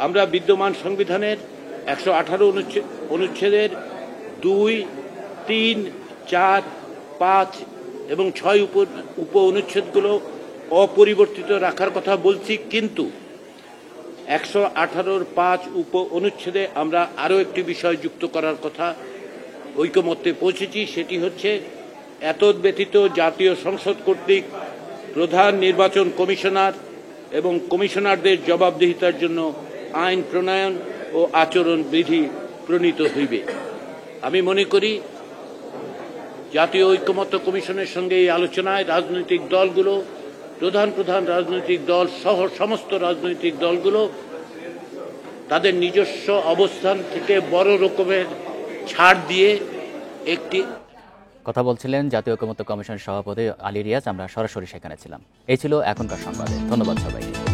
আমরা বিদ্যমান সংবিধানের 118 অনুচ্ছেদের 2, 3, 4, 5 এবং 6 উপ অনুচ্ছেদগুলো অপরিবর্তিত রাখার কথা বলছি, কিন্তু 118-র 5 উপ অনুচ্ছেদে আমরা আরও একটি বিষয় যুক্ত করার কথা ঐকমত্যে পৌঁছেছি। সেটি হচ্ছে এতদ্ব্যতীত জাতীয় সংসদ কর্তৃক প্রধান নির্বাচন কমিশনার এবং কমিশনারদের জবাবদিহিতার জন্য আইন প্রণয়ন ও আচরণ বিধি প্রণীত হইবে। আমি মনে করি জাতীয় ঐকমত্য কমিশনের সঙ্গে এই আলোচনায় রাজনৈতিক দলগুলো, প্রধান রাজনৈতিক দল সহ সমস্ত রাজনৈতিক দলগুলো তাদের নিজস্ব অবস্থান থেকে বড় রকমের ছাড় দিয়ে একটি কথা বলছিলেন জাতীয় ঐকমত্য কমিশনের সভাপতি আলী রিয়াজ। আমরা সরাসরি সেখানে ছিলাম। এই ছিল এখনকার সংবাদে। ধন্যবাদ সবাইকে।